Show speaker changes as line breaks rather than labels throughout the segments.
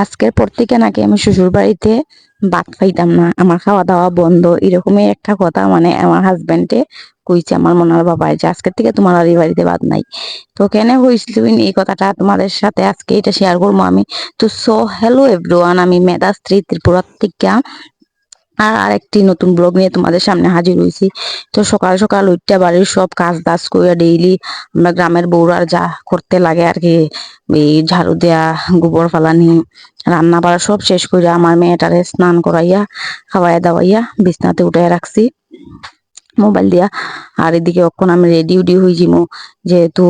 আজকের পর থেকে নাকি আমি শ্বশুর বাড়িতে ভাত খাইতাম না, আমার খাওয়া দাওয়া বন্ধ, এরকমই একটা কথা মানে আমার হাজবেন্ডে কইছে আমার মনার বাবাই যে আজকের থেকে তোমার আর এই বাড়িতে ভাত নাই। তো কেন হয়েছিল এই কথাটা তোমাদের সাথে আজকে এটা শেয়ার করবো আমি। তো হ্যালো এভরিওয়ান, আমি মেধা স্ত্রী ত্রিপুরা থেকে আর আরেকটি নতুন ব্লগ নিয়ে তোমাদের সামনে হাজির হয়েছি। তো সকাল সকাল উঠতে বাড়ির সব কাজ দাজ করে ডেইলি আমরা গ্রামের বউরা যা করতে লাগে আর কি, এই ঝাড়ু দেয়া, গোবর ফালানি, রান্না বাড়া সব শেষ করে আমার মেয়েটারে স্নান করাইয়া খাওয়াইয়া দাওয়াইয়া বিছনাতে উঠাই রাখছি মোবাইল দিয়া। আর এদিকে অখন আমি রেডি উডি হয়ে যাবো, যেহেতু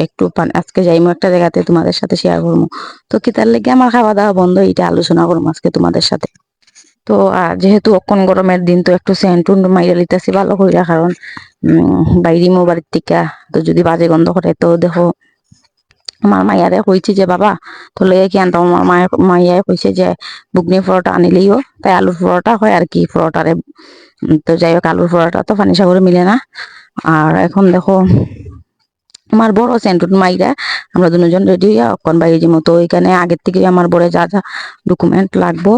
একটু আজকে যাইমো একটা জায়গাতে, তোমাদের সাথে শেয়ার করবো। তো কি তার লেগে আমার খাওয়া দাওয়া বন্ধ, এটা আলোচনা করবো আজকে তোমাদের সাথে। তো যেহেতু অখন গরমের দিন, তো একটু সেন্ট মাইরা লিতেছি ভালো কইরা, কারণ বাইরে বাড়ির থেকে তো যদি বাজে গন্ধ করে। তো দেখো আমার মাইয়ারে কইছি যে বাবা তো লইয়া কি আনতাম, আমার মাইয়ায় কইছে যে বুগনি পরোটা আনিলেইও, তাই আলুর পরোটা হয় আর কি পরোটারে। তো যাই হোক, আলুর পরোটা তো পানি সাগরে মিলে না। আর এখন দেখো আমার বড় সেন্টুন মাইরা আমরা দুজন রেডি হইয়া অক্ষণ বাইরে যাবো। তো এখানে আগের থেকে আমার বড় যা যা ডকুমেন্ট লাগবো,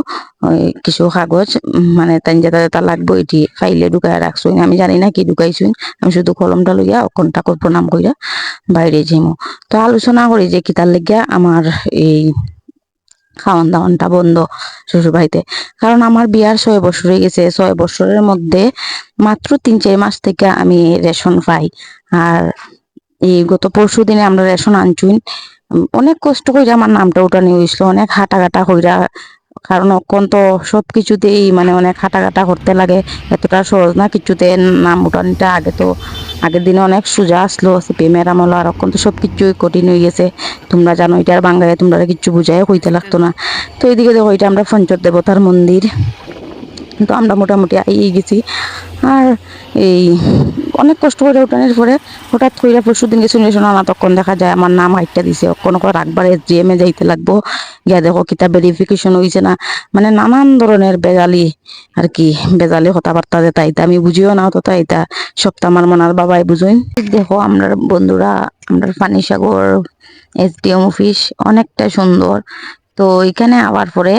কিছু কাগজ মানে তাই যেটা লাগবো এটি ফাইলে ঢুকায় রাখছুন, আমি জানি না কি ঢুকাইছুন। আমি শুধু কলমটা লইয়া অক্ষণ ঠাকুর প্রণাম কইরা বাইরে যাবো। তো আলোচনা করি যে কি তার লেগিয়া আমার এই খাওয়ান দাওয়ানটা বন্ধ শ্বশুর বাড়িতে। কারণ আমার বিয়ার 6 বছর হয়ে গেছে, 6 বছরের মধ্যে মাত্র 3-4 মাস থেকে আমি রেশন পাই। আর এই গত পরশু দিনে আমরা রেশন আনছুন, অনেক কষ্ট কইরা আমার নামটা উঠানি হয়েছিল, অনেক হাঁটাঘাটা কইরা, কারণ এখন তো সবকিছুতেই মানে অনেক হাঁটাঘাটা করতে লাগে, এতটা সহজ না কিছুতে নাম উঠানিটা। আগে তো আগের দিনে অনেক সোজা আসলো সিপিএমের আমল, আর এখন তো সবকিছুই কঠিন হয়ে গেছে। তোমরা জানো এটা আর বাংলায় তোমরা কিচ্ছু বুঝাই কইতে লাগতো না। তো এইদিকে দেখো এটা আমরা পঞ্চর দেবতার মন্দির, তো আমরা মোটামুটি আইয়ে গেছি। আর এই অনেক কষ্ট করে উঠানোর পরে হঠাৎ করে পরশু দিন কিছু শোনা না, তখন দেখা যায় আমার নাম হাইটটা দিছে, কোনো করে রাখবার এসডিএম এ যাইতে লাগবো, গিয়া দেখো কিতা ভেরিফিকেশন হয়েছে না, মানে নানান ধরনের বেজালি আর কি, বেজালি কথাবার্তা যেটা এটা আমি বুঝিও না, তো তাই এটা সপ্তাহ আমার মনার বাবাই বুঝুন। দেখো আমরা বন্ধুরা, আমরা পানি সাগর এসডিএম অফিস অনেকটা সুন্দর। তো এখানে আবার পরে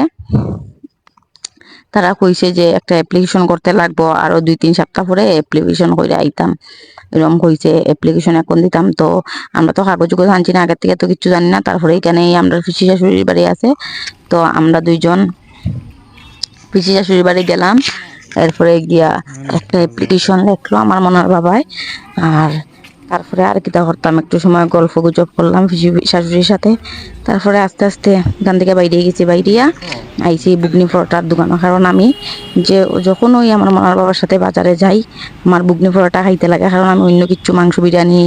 তারা কইছে যে একটা অ্যাপ্লিকেশন করতে লাগবো, আরো 2-3 সপ্তাহ পরে অ্যাপ্লিকেশন করে আইতাম, এরকম কইছে অ্যাপ্লিকেশন এখন দিতাম। তো আমরা তো কাগজ আনছি না, আগের থেকে তো কিছু জানি না। তারপরে এখানে আমরা পিসি শাশুড়ির বাড়ি আছে, তো আমরা দুইজন পিসি শাশুড়ির বাড়ি গেলাম। এরপরে গিয়া একটা অ্যাপ্লিকেশন লিখলো আমার মনার বাবাই। আর তারপরে আর কিতা করতাম, একটু সময় গল্প গুজব করলাম শাশুড়ির সাথে। তারপরে আস্তে আস্তে এখান থেকে বাইরে গেছি, বাইরিয়া আইছি বুগনি পরোটার দোকানে। কারণ আমি যে যখন ওই আমার মনার বাবার সাথে বাজারে যাই, আমার বুগনি পরোটা খাইতে লাগে, কারণ আমি অন্য কিছু মাংস বিরিয়ানি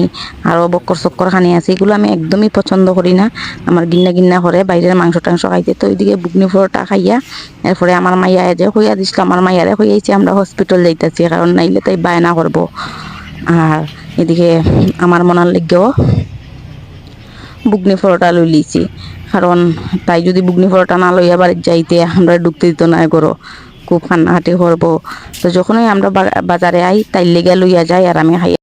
আরও বক্কর চক্কর খানি আছে এগুলো আমি একদমই পছন্দ করি না, আমার গিন্না গিন্না করে বাইরের মাংস টাংস খাইতে। তো ওইদিকে বুগনি পরোটা খাইয়া এরপরে আমার মাইয়া যে হইয়া দিছিল, আমার মাইয়ারে হইয়াছি আমরা হসপিটাল যাইতেছি, কারণ নাইলে তাই বায়না করবো। আর এদিকে আমার মনার লেগেও বুগনি পরোটা লই লিছি, কারণ তাই যদি বুগনি পরোটা না লইয়া বাড়ির যাইতে আমরা ঢুকতে দিত না, করো খুব কান্নাহাটি করবো। তো যখনই আমরা বাজারে আই তাই লেগে লইয়া যাই আর আমি খাই।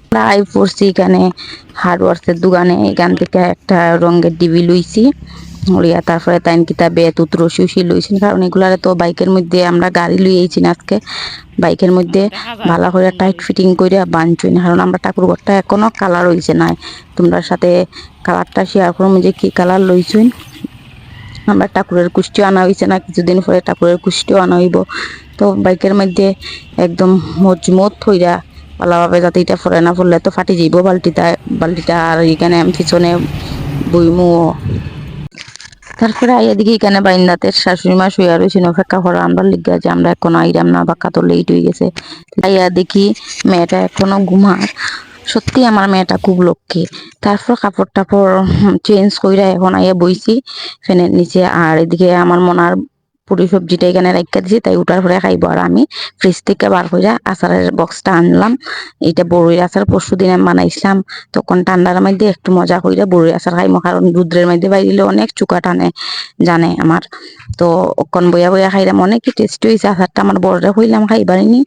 আমরা আই পড়ছি এখানে হার্ডওয়ার্সের দোকানে, এখান থেকে একটা রঙের ডিবি লইছি লইয়া, তারপরে তাইন কিতা বেতুত রশি উসি লইছি, কারণ এগুলারে তো বাইকের মধ্যে আমরা গাড়ি লইয়েছি না আজকে, বাইকের মধ্যে ভালো করে টাইট ফিটিং করে বানছুই, কারণ আমরা ঠাকুর ঘরটা এখনো কালার হয়েছে না। তোমরা সাথে কালারটা শেয়ার করুন যে কি কালার লইছুন। আমরা ঠাকুরের কুষ্টিও আনা হয়েছে না, কিছুদিন পরে ঠাকুরের কুষ্টিও আনা হইব। তো বাইকের মধ্যে একদম মজমুত হইয়া ভালোভাবে, যাতে এটা ফরে না, ফরলে তো ফাটি যাইব বালতিটা। আর এখানে আমি পিছনে বইমু। তারপরে আইয়া দেখি এখানে বাইন্দাতের শাশুড়ি মা শুয়ে রয়েছেন অপেক্ষা করা আমরা লিখা, যে আমরা এখনো আইরাম না, বাক্কা তো লেট হয়ে গেছে। আইয়া দেখি মেয়েটা এখনো ঘুমার। সত্যি আমার মেয়েটা খুব লক্ষ্মী। তারপর কাপড় টাপড় চেঞ্জ কইরা এখন আইয়া বইছি ফ্যানের নিচে। আর এদিকে আমার মনার পুরি সবজিটা এখানে রাখা দিছি, তাই উঠার পরে খাইব। আর আমি ফ্রিজ থেকে বার কইরা আচারের বক্সটা আনলাম, এটা বড়ির আচার পরশু দিন আমি বানাইছিলাম, তখন ঠান্ডার মধ্যে একটু মজা কইরা বড়ির আচার খাইমো, কারণ রুদ্রের মধ্যে বাইরে অনেক চুকা টানে জানে আমার। তো অকন বইয়া বইয়া খাইলাম, অনেকই টেস্টি হয়েছে আচারটা। আমার বড়রা কইলাম খাইবারিনি,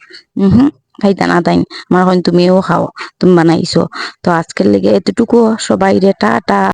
খাইতা না তাই আমার তুমিও খাও, তুমি বানাইছো। তো আজকের লেগে এতটুকু, সবাই রে টাটা।